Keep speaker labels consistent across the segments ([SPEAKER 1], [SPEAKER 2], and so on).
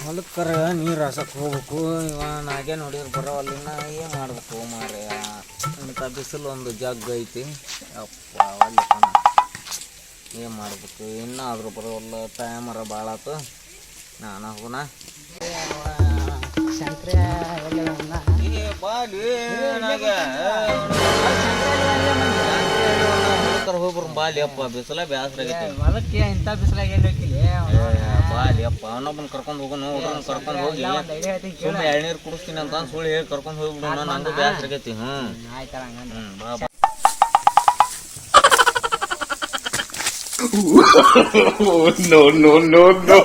[SPEAKER 1] ಹೊಲಕ್ಕರ ನೀರು ಹಸಕ್ಕೆ ಹೋಗ್ಬೇಕು. ಇವ ನಾಗೆ ನೋಡಿದ್ರೆ ಬರೋವಲ್ಲಿನ ಏನು ಮಾಡ್ಬೇಕು ಮಾರೆ. ಇಂಥ ಬಿಸಿಲು ಒಂದು ಜಗ್ ಐತಿ. ಅಪ್ಪ ಒಳ್ಳೆ ಏನು ಮಾಡ್ಬೇಕು ಇನ್ನಾದರೂ ಬರೋವಲ್ಲ. ಟೈಮರ ಭಾಳ ಆತು. ನಾನು ಹೋಗೋಣ
[SPEAKER 2] ಶಂಕರ
[SPEAKER 1] ಹೋಗ್ಬರು ಬಾಲಿ ಅಪ್ಪ. ಬಿಸಿಲ ಬ್ಯಾಸ್ರ ಆಗೈತಿ.
[SPEAKER 2] ಹೊಲಕ್ಕೆ ಇಂಥ ಬಿಸಿಲಾಗ ಎಲ್ಲಿ ಹೋಗಿಲ್ಲ
[SPEAKER 1] ಬಾಲಿ ಅಪ್ಪ. ಅವನೊಬ್ಬನ ಕರ್ಕೊಂಡು ಹೋಗೋನು. ಹುಡುಗನ ಕರ್ಕೊಂಡು ಹೋಗಿ ಸುಮ್ಮನೆ ಎಳ್ನೀರು ಕುಡಿಸ್ತೀನಿ ಅಂತ ಸುಳ್ಳು ಹೇಳಿ ಕರ್ಕೊಂಡು ಹೋಗ್ಬಿಡು. ನಂದು ಬ್ಯಾಸ್ರ ಆಗೈತಿ.
[SPEAKER 2] ಆಯ್ತಲ್ಲ ಹಂಗಂದ್ರೆ
[SPEAKER 1] ಬಾ
[SPEAKER 3] no, no, no, no.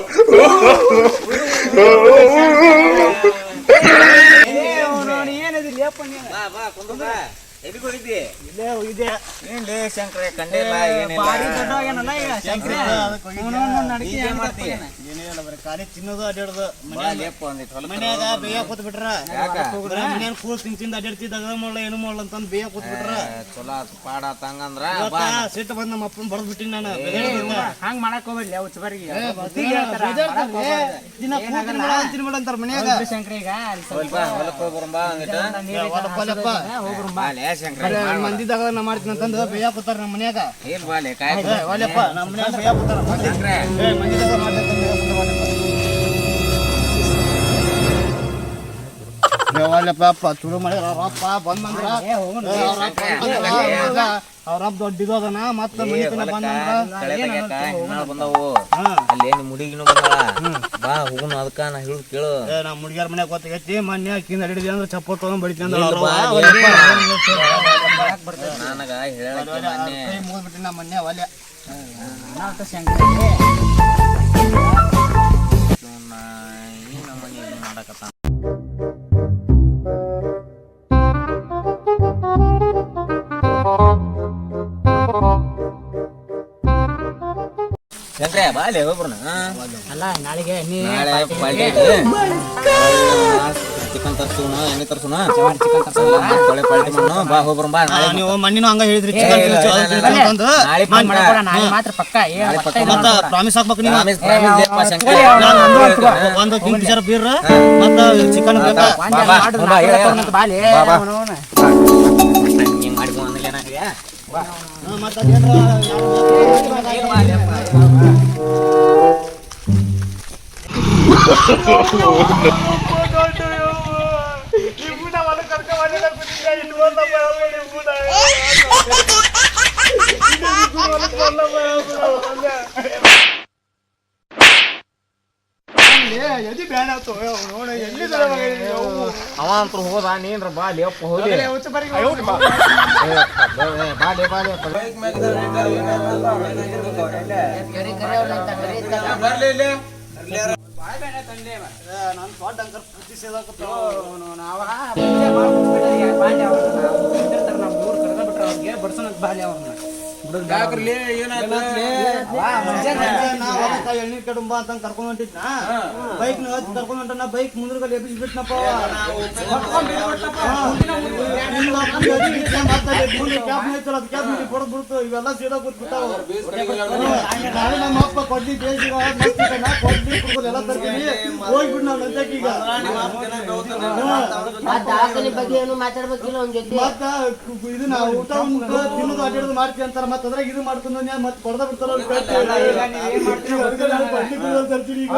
[SPEAKER 1] ಎಲ್ಲಿಗೆ ಹೋಗಿದ್ದಿ?
[SPEAKER 2] ಇಲ್ಲೇ ಹೋಗಿದ್ದೆ.
[SPEAKER 1] ಏನ್ಲೇ ಶಂಕರ ಕಂಡಿಲ್ಲ ಏನಿಲ್ಲ.
[SPEAKER 2] ಖಾಲಿ ತಿನ್ನೋದು ಅಡ್ಡಾಡೋದು
[SPEAKER 1] ಮನ್ಯಾಗ
[SPEAKER 2] ಬೇಯ ಕೂತ್ ಬಿಟ್ರ. ಕೂಲ್ ತಿಂದ ಅಡ್ಡಾಡ್ತಿದ್ದಾಗ ಮಾಡ್ಲ ಏನು ಮಾಡ್ಲ ಅಂತ ಬೇಯ ಕೂತ್ ಬಿಟ್ರ.
[SPEAKER 1] ಚಲೋ ಪಾಡ ತಂಗಂದ್ರ
[SPEAKER 2] ಸಿಟ್ಟು ಬಂದ್ ನಮ್ಮ ಅಪ್ಪನ ಬಡದ್ ಬಿಟ್ಟಿನಿ ನಾನು. ಹಂಗ್ ಮಾಡಕ್ ಹೋಗ್ಬಿಡ್ಲಿ ಅಂತಾರ ಮನ್ಯಾಗ. ಶಂಕರಿಗ ಮಂದಿದಾಗ ನಾ ಮಾಡ್ತೀನಿ ಅಂತಂದು ಬೇಯ ಕೂತಾರ ನಮ್ಮ ಮನ್ಯಾಗ. ನಮ್ಮ ಮನ್ಯಾಗ ಬೇಯ ಕೂತಾರ ಮಂದಿದಾಗ ದೇವಾಲಯಪ್ಪ ಚುರು ಮಾಡ್ಯಾರಪ್ಪ ಬಂದಂದ್ರ ಅವ್ರಪ್ಪ ದೊಡ್ಡ ಅದನ ಮತ್ತ ಮನಿ
[SPEAKER 1] ಬಂದವು. ಅಲ್ಲೇನು ಮುಡಿಗಿನ ಬಂದಳ. ಬಾ ಹೋಗುನು. ಅದಕ್ಕ ನಾ ಹೇಳುದು ಕೇಳು.
[SPEAKER 2] ನಾ ಮುಡಿಗಾರ ಮನ್ಯಾಗ ಗೊತ್ತಾಗೈತಿ. ಮೊನ್ನೆ ಅಕ್ಕಿಂದ ಅಡಿದ್ವಿ ಅಂದ್ರೆ ಚಪ್ಪಲ್ ತಗೊಂಡ್ ಬಡಿತಿ ಅಂದ್ರ
[SPEAKER 1] ನನಗ
[SPEAKER 2] ಮುಗಿದ್ಬಿಟ್ಟಿ ನಾ ಮೊನ್ನೆ ಒಲೆ
[SPEAKER 1] ಮಾಡಕತ್ತ. ಶಂಕ್ರೆ ಬಾಲೆ ಹೋಗ್ಬರ್ನ.
[SPEAKER 2] ಅಲ್ಲ ನಾಳೆಗೆ
[SPEAKER 1] ನಾಳೆ ಚಿಕನ್ ತರ್ಸೋಣ, ಎಣ್ಣೆ ತರ್ಸೋಣ, ತೊಳೆ ಪಾಲ್ಟಿ ಮಾಡೋಣ. ಬಾ ಹೋಗ್ಬರ. ಬಾ
[SPEAKER 2] ನೀವು ಮಣ್ಣಿನ ಹಂಗ ಹೇಳಿದ್ರಿ ಮಾತ್ರ ಪಕ್ಕ ಪ್ರಾಮಿಸ್ ಹಾಕ್ಬೇಕು ನೀವು. ಒಂದು ಕಿಂಗ್ಫಿಶರ್ ಬೀರ್ ಮತ್ತ ಚಿಕನ್ ಬೇಕಾ
[SPEAKER 1] ಹಿಂಗ್ ಮಾಡ್ಕೊ ಅಂದ್ರೆ ಏನಾಗ್ಯ. ಅವ ಅಂತ ಹೋದ. ನೀನ್ರ ಬಾಲಿ ಅಪ್ಪ ಹೋಗಿ
[SPEAKER 2] ಎಣ್ಣೀರ್ ಕಡುಂಬ ಅಂತ ಕರ್ಕೊಂಡ್ ಹೊಂಟಿದ್ನ. ಬೈಕ್ ಕರ್ಕೊಂಡ್ ಹೊಂಟ. ಬೈಕ್ ಮುಂದ್ರಗಲ್ಲಿ ಎಬ್ಬಿಸ್ಬಿಟ್ನಪ್ಪ. ಕೊಡ್ಬಿಡ್ತು. ಇವೆಲ್ಲ ಸೀದಾ ಕೂತ್ಬಿಟ್ಟಾವ. ನಮ್ಮ ಅಪ್ಪ ಕೊಡ್ಲಿ ಬೇಸಿಗೆ ಎಲ್ಲ ತರ್ತೀನಿ ಹೋಗ್ಬಿಡ್ ನಾವ್ ನಂತಕೀಗ. ಮತ್ತ ಇದನ್ನ ಊಟ ತಿನ್ನೋದು ಅಡ್ಡಾಡೋದು ಮಾಡ್ತೀವಿ ಅಂತಾರ. ಮತ್ತ ಅದ್ರಾಗ ಇದು ಮಾಡ್ಕೊಂಡು ಮತ್ತೆ ಕೊಡ್ದ ಬಿಡ್ತಾರ. ತರ್ತೀನಿ ಕೊಡ್ಲಿ ತರ್ತೀನಿ ಈಗ.